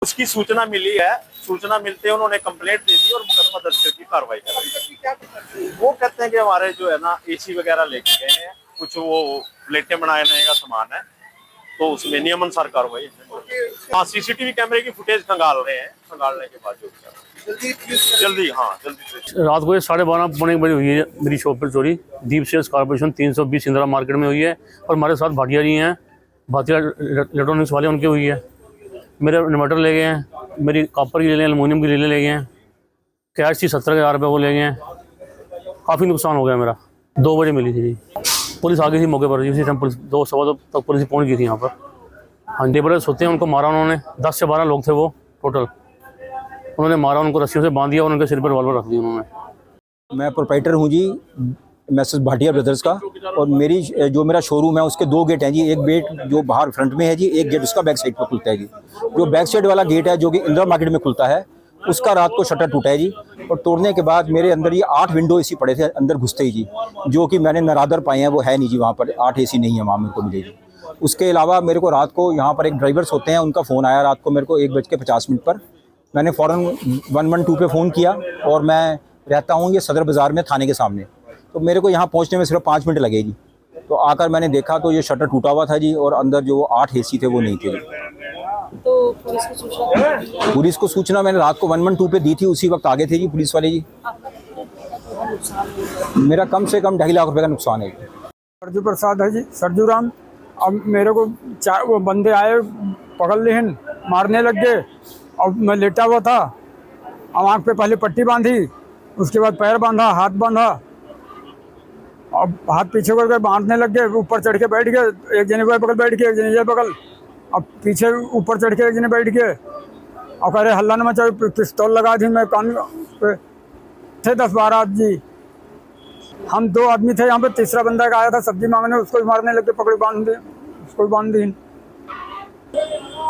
उसकी सूचना मिली है। सूचना मिलते ही उन्होंने कंप्लेंट दे दी और मुकदमा दर्ज करके कार्रवाई कर। वो कहते हैं कि हमारे जो है ना एसी वगैरह लेके गए हैं, कुछ वो प्लेटें बनाने का सामान है, तो उसमें नियम अनुसार कार्रवाई। हाँ, सीसीटीवी कैमरे की फुटेज खंगाल रहे हैं, खंगालने के बाद जो जल्दी रात को 12:30 पौने 1 बजे हुई है मेरी शॉप पर चोरी। दीप सेल्स कॉर्पोरेशन 320 इंदिरा मार्केट में हुई है और हमारे साथ भाटिया जी हैं, भाटिया इलेक्ट्रॉनिक्स वाले, उनके हुई है। मेरे इन्वर्टर ले गए हैं, मेरी कॉपर की ले गए, एलुमिनियम की ले गए हैं, कैश थी 70,000 रुपये वो ले गए हैं। काफ़ी नुकसान हो गया मेरा। 2 बजे मिली थी जी, पुलिस आ गई थी मौके पर जी। उसी टाइम पुलिस 2 सवा 2 तक पुलिस पहुंच गई थी यहाँ पर। हाँ, लेबर सोते हैं, उनको मारा उन्होंने। 10 से 12 लोग थे वो टोटल। उन्होंने मारा, उनको रस्सियों से बांध दिया और उनके सिर पर रिवॉल्वर रख दिया उन्होंने। मैं प्रोप्राइटर हूँ जी मैसेज भाटिया ब्रदर्स का, और मेरा शोरूम है उसके 2 गेट हैं जी। एक गेट जो बाहर फ्रंट में है जी, एक गेट उसका बैक साइड पर खुलता है जी। जो बैक साइड वाला गेट है जो कि इंदिरा मार्केट में खुलता है, उसका रात को शटर टूटा है जी। और तोड़ने के बाद मेरे अंदर ये 8 विंडो एसी पड़े थे अंदर घुसते ही जी, जो कि मैंने नरादर पाए हैं, वो है नहीं जी वहाँ पर। 8 एसी नहीं है वहाँ मेरे को मिले जी। उसके अलावा मेरे को रात को यहाँ पर एक ड्राइवर्स होते हैं, उनका फ़ोन आया रात को मेरे को 1:50 पर। मैंने फ़ौरन 112 पे फ़ोन किया, और मैं रहता हूँ ये सदर बाज़ार में थाने के सामने। तो मेरे को यहाँ पहुँचने में सिर्फ 5 मिनट लगे जी। तो आकर मैंने देखा तो ये शटर टूटा हुआ था जी, और अंदर जो 8 एसी थे वो नहीं थे जी। तो पुलिस को सूचना मैंने रात को 112 पे दी थी, उसी वक्त आगे थे जी पुलिस वाले जी। मेरा कम से कम 2.5 लाख रुपए का नुकसान है। सरजू प्रसाद है जी, सरजू राम। अब मेरे को वो बंदे आए, पकड़ लिए, मारने लग गए। अब मैं लेटा हुआ था, अब आँख पे पहले पट्टी बांधी, उसके बाद पैर बांधा, हाथ बांधा। अब हाथ पीछे करके बांधने लग गए, ऊपर चढ़ के बैठ गए। एक जने बगल बैठ गए, एक जने ये बगल। अब पीछे ऊपर चढ़ के एक जने बैठ गए और कह रहे हल्ला न मचाओ, पिस्तौल लगा दी। मैं कान पे थे 10-12 आदमी, हम 2 आदमी थे यहाँ पे। तीसरा बंदा का आया था सब्जी मांगने, उसको भी मारने लगे, पकड़े बांध दे, उसको भी बांध दी।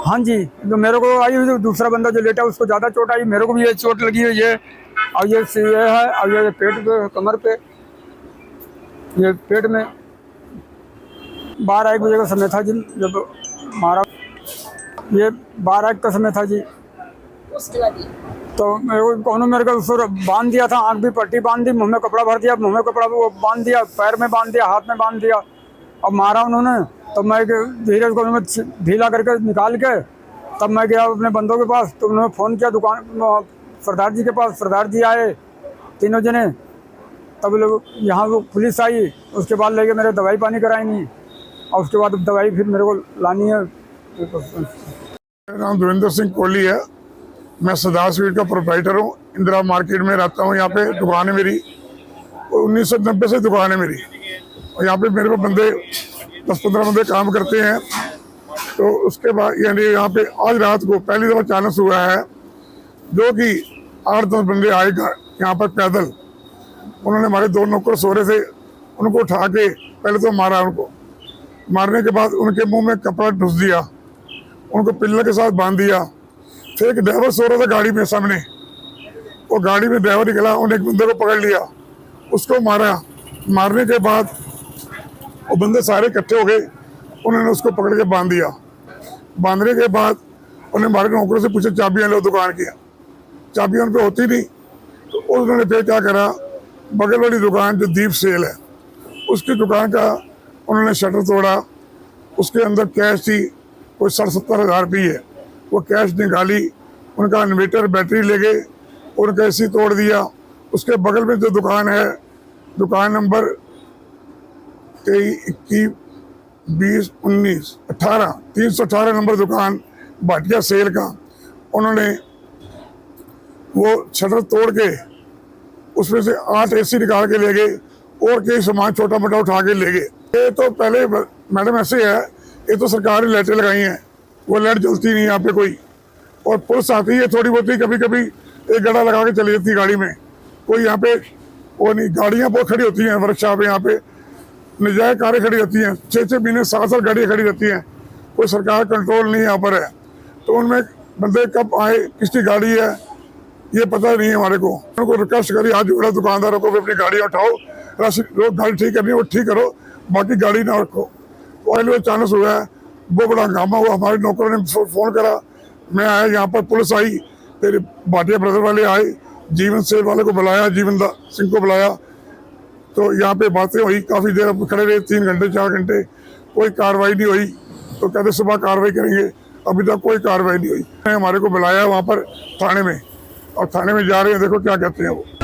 हाँ जी, जो मेरे को आई हुई, दूसरा बंदा जो लेटा उसको ज़्यादा चोट आई, मेरे को भी ये चोट लगी हुई है। और ये है, और ये पेट पे, कमर पे, ये पेट में। 12-1 बजे का समय था जी जब मारा। ये 12-1 का समय था जी। तो मेरे को उसको बांध दिया था, आँख भी पट्टी बांध दी, मुँह में कपड़ा भर दिया, मुँह में कपड़ा वो बांध दिया, पैर में बांध दिया, हाथ में बांध दिया। अब मारा उन्होंने, तो मैं धीरे से ढीला करके निकाल के तब मैं गया अपने बंदों के पास। तो उन्होंने फ़ोन किया दुकान सरदार जी के पास। सरदार जी आए 3 जने, तब लोग यहाँ वो पुलिस आई। उसके बाद लेके मेरे दवाई पानी कराएंगी, और उसके बाद दवाई फिर मेरे को लानी है। मेरा नाम देवेंद्र सिंह कोहली है। मैं सरदार स्वीट का प्रोप्राइटर हूँ। इंदिरा मार्केट में रहता हूँ। यहाँ पे दुकान है मेरी, 1990 से दुकान है मेरी। और यहाँ पे मेरे को बंदे 10-15 बंदे काम करते हैं। तो उसके बाद यानी यहाँ पे आज रात को पहली दफ़ा चांस हुआ है, जो कि 8-10 बंदे आए यहाँ पर पैदल। उन्होंने हमारे 2 नौकर सो रहे थे, उनको उठा के पहले तो मारा। उनको मारने के बाद उनके मुंह में कपड़ा ढुस दिया, उनको पिल्लर के साथ बांध दिया। फिर एक ड्राइवर सो रहा था गाड़ी में सामने, वो गाड़ी में ड्राइवर निकला, उन्हें एक बंदे को पकड़ लिया, उसको मारा। मारने के बाद वो बंदे सारे इकट्ठे हो गए, उन्होंने उसको पकड़ के बांध दिया। बांधने के बाद उन्होंने हमारे नौकरों से पूछा चाबियाँ लो दुकान की। चाबियाँ उन पर होती नहीं, तो उन्होंने फिर क्या करा, बगल वाली दुकान जो दीप सेल है उसकी दुकान का उन्होंने शटर तोड़ा। उसके अंदर कैश थी कोई 60-70 हज़ार रुपये, वो कैश निकाली। उनका इन्वर्टर बैटरी ले गए, उनका एसी तोड़ दिया। उसके बगल में जो दुकान है, दुकान नंबर 23, 21, 20, 19, 18, 318 नंबर दुकान भाटिया सेल का, उन्होंने वो शटर तोड़ के उसमें से 8 एसी निकाल के ले गए, और कई सामान छोटा मोटा उठा के ले गए। ये तो पहले मैडम ऐसे है, ये तो सरकार ने लाइटें लगाई हैं, वो लाइट जलती नहीं यहाँ पे कोई। और पुलिस आती है थोड़ी बहुत, कभी कभी एक गड़ा लगा के चली जाती है गाड़ी में। कोई यहाँ पे वो नहीं, गाड़ियाँ बहुत खड़ी होती हैं वर्कशॉप, यहाँ पे नजायज कारें खड़ी रहती हैं, 6-6 महीने 7 गाड़ियाँ खड़ी रहती हैं। कोई सरकार कंट्रोल नहीं यहाँ पर है, तो उनमें बंदे कब आए, किसकी गाड़ी है, ये पता नहीं है हमारे को। उनको रिक्वेस्ट करी, हाथ जोड़ा दुकानदारों को भी अपनी गाड़ियाँ उठाओ, रोड गाड़ी ठीक करनी है वो ठीक करो, बाकी गाड़ी ना रखो। पहले चांस हुआ है, बहुत बड़ा हंगामा हुआ। हमारे नौकरों ने फ़ोन करा, मैं आया यहाँ पर, पुलिस आई, फिर भाटिया ब्रदर वाले आए, जीवन सेल वाले को बुलाया, जीवन सिंह को बुलाया, तो यहाँ पे बातें हुई, काफ़ी देर खड़े रहे, 3 घंटे 4 घंटे, कोई कार्रवाई नहीं हुई। तो कहते सुबह कार्रवाई करेंगे, अभी तक कोई कार्रवाई नहीं हुई। हमारे को बुलाया वहाँ पर थाने में, और थाने में जा रहे हैं, देखो क्या कहते हैं वो।